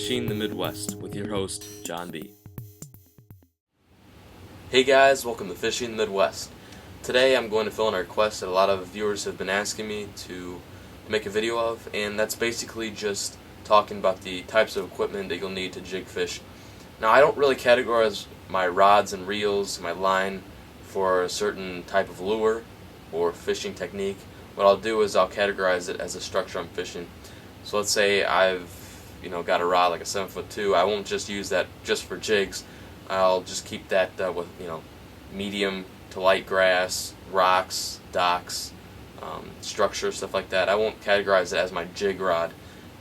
Fishing the Midwest with your host, John B. Hey guys, welcome to Fishing the Midwest. Today I'm going to fill in a request that a lot of viewers have been asking me to make a video of, and that's basically just talking about the types of equipment that you'll need to jig fish. Now, I don't really categorize my rods and reels, my line, for a certain type of lure or fishing technique. What I'll do is I'll categorize it as a structure I'm fishing. So let's say I've got a rod like a 7'2". I won't just use that just for jigs. I'll just keep that with medium to light grass, rocks, docks, structure, stuff like that. I won't categorize it as my jig rod.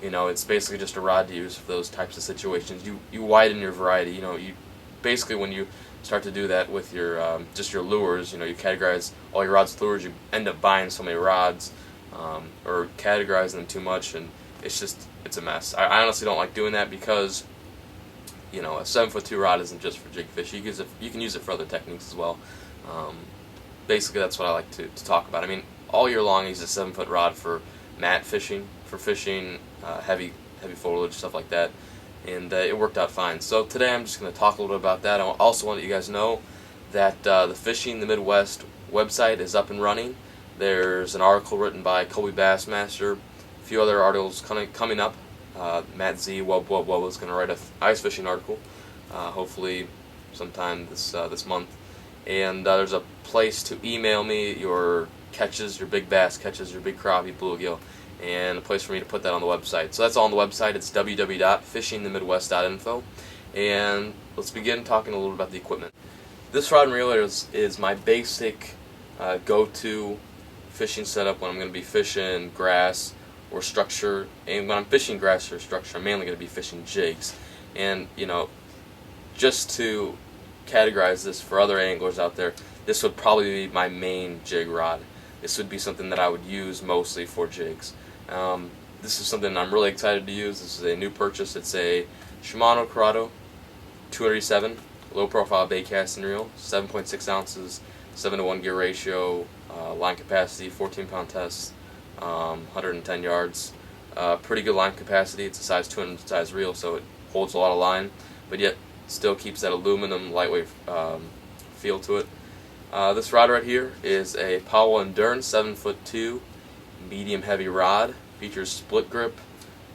It's basically just a rod to use for those types of situations. You widen your variety. You basically, when you start to do that with your just your lures, you categorize all your rods with lures. You end up buying so many rods or categorizing them too much, and it's a mess. I honestly don't like doing that because a 7'2" rod isn't just for jig fish. You can use it for other techniques as well. Basically, that's what I like to talk about. I mean, all year long, I use a 7-foot rod for mat fishing, for fishing heavy foliage, stuff like that, and it worked out fine. So today I'm just going to talk a little bit about that. I also want to let you guys know that the Fishing the Midwest website is up and running. There's an article written by Colby Bassmaster, a few other articles coming up. Matt Z. is going to write an ice fishing article, hopefully sometime this month. And there's a place to email me your catches, your big bass catches, your big crappie, bluegill, and a place for me to put that on the website. So that's all on the website. It's www.fishingthemidwest.info. And let's begin talking a little about the equipment. This rod and reel is my basic go-to fishing setup when I'm going to be fishing grass or structure. And when I'm fishing grass or structure, I'm mainly going to be fishing jigs. And just to categorize this for other anglers out there, this would probably be my main jig rod. This would be something that I would use mostly for jigs. This is something I'm really excited to use. This is a new purchase. It's a Shimano Corrado 287 low profile bait casting reel, 7.6 ounces, 7-to-1 gear ratio, line capacity, 14-pound test, 110 yards. Pretty good line capacity. It's a size 200 size reel, so it holds a lot of line, but yet still keeps that aluminum lightweight feel to it. This rod right here is a Powell Endurance 7'2" medium heavy rod. Features split grip,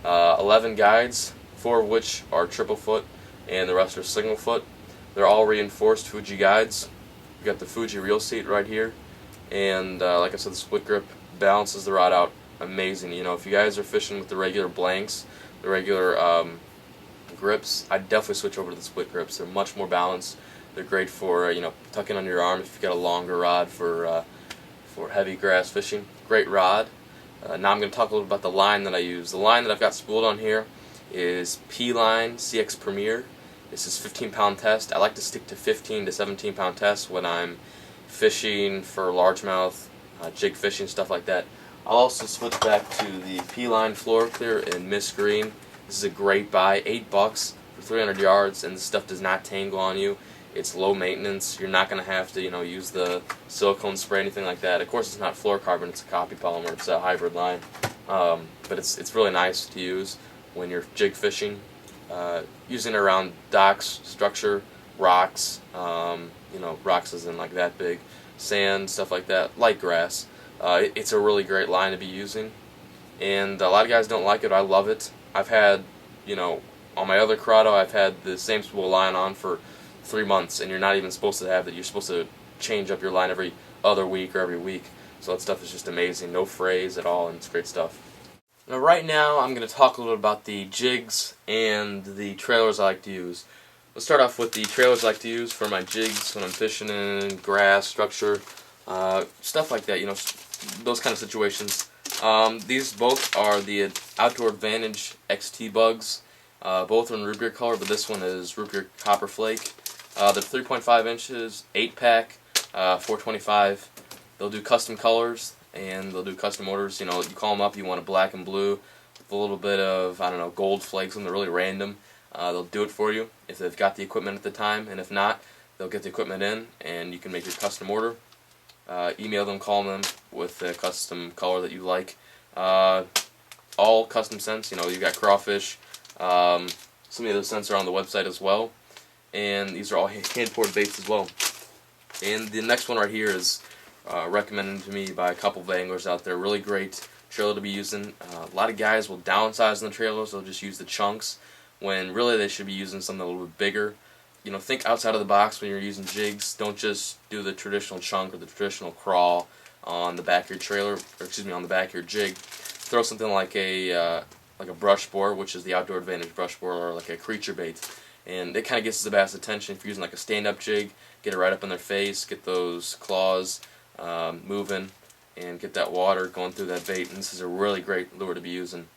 11 guides, 4 of which are triple foot and the rest are single foot. They're all reinforced Fuji guides. You got the Fuji reel seat right here, and like I said, the split grip balances the rod out amazing. If you guys are fishing with the regular blanks, the regular grips, I'd definitely switch over to the split grips. They're much more balanced. They're great for tucking under your arm if you've got a longer rod for heavy grass fishing. Great rod. Now I'm going to talk a little about the line that I use. The line that I've got spooled on here is P-Line CX Premier. This is 15-pound test. I like to stick to 15 to 17-pound tests when I'm fishing for largemouth, jig fishing, stuff like that. I'll also switch back to the P-Line Floor Clear in Mist Green. This is a great buy, $8 for 300 yards, and this stuff does not tangle on you. It's low maintenance. You're not going to have to, use the silicone spray, anything like that. Of course, it's not fluorocarbon. It's a copy polymer. It's a hybrid line, but it's really nice to use when you're jig fishing. Using it around docks, structure, rocks. Rocks isn't like that big, sand, stuff like that, light grass. It's a really great line to be using, and a lot of guys don't like it. I love it. I've had, on my other Corrado, I've had the same spool line on for 3 months, and you're not even supposed to have that. You're supposed to change up your line every other week or every week. So that stuff is just amazing. No frays at all, and it's great stuff. Now, right now, I'm going to talk a little about the jigs and the trailers I like to use. Let's start off with the trailers I like to use for my jigs when I'm fishing in grass, structure, stuff like that. Those kind of situations. These both are the Outdoor Advantage XT Bugs. Both are in root beer color, but this one is root beer copper flake. They're 3.5 inches, 8-pack, $4.25. They'll do custom colors and they'll do custom orders. You call them up, you want a black and blue with a little bit of, gold flakes, something really random. They'll do it for you if they've got the equipment at the time, and if not, they'll get the equipment in and you can make your custom order. Email them, call them with the custom color that you like. All custom scents. You've got crawfish, Some of the other scents are on the website as well, and these are all hand-poured baits as well. And the next one right here is recommended to me by a couple of anglers out there. Really great trailer to be using. A lot of guys will downsize on the trailers. They'll just use the chunks when really they should be using something a little bit bigger. You know, think outside of the box when you're using jigs. Don't just do the traditional chunk or the traditional crawl on the back of your trailer, or excuse me, on the back of your jig. Throw something like a brush board, which is the Outdoor Advantage brush board, or like a creature bait, and it kind of gets the bass' attention. If you're using like a stand-up jig, get it right up in their face, get those claws moving, and get that water going through that bait. And this is a really great lure to be using.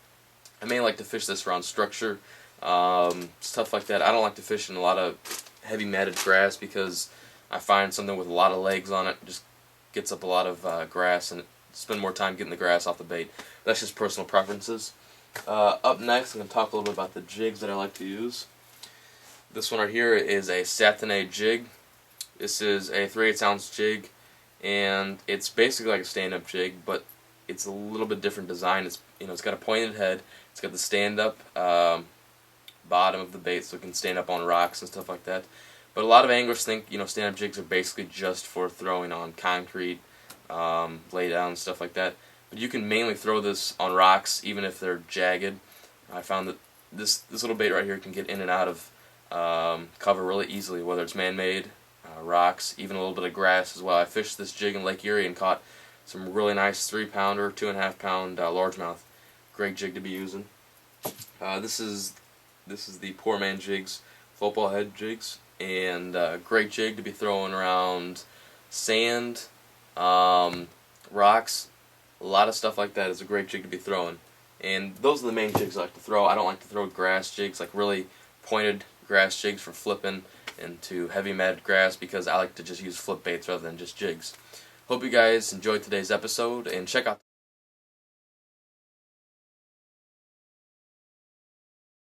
I mainly like to fish this around structure, stuff like that. I don't like to fish in a lot of heavy matted grass because I find something with a lot of legs on it just gets up a lot of grass, and spend more time getting the grass off the bait. That's just personal preferences. Up next, I'm going to talk a little bit about the jigs that I like to use. This one right here is a Saturday jig. This is a 3/8 ounce jig, and it's basically like a stand-up jig, but it's a little bit different design. It's got a pointed head. It's got the stand-up bottom of the bait, so it can stand up on rocks and stuff like that. But a lot of anglers think stand-up jigs are basically just for throwing on concrete, lay down, stuff like that. But you can mainly throw this on rocks, even if they're jagged. I found that this little bait right here can get in and out of cover really easily, whether it's man-made, rocks, even a little bit of grass as well. I fished this jig in Lake Erie and caught some really nice 3-pounder, 2.5-pound largemouth. Great jig to be using. This is the Poor Man Jigs, football head jigs, and great jig to be throwing around sand, rocks, a lot of stuff like that. Is a great jig to be throwing. And those are the main jigs I like to throw. I don't like to throw grass jigs, like really pointed grass jigs for flipping into heavy matted grass, because I like to just use flip baits rather than just jigs. Hope you guys enjoyed today's episode, and check out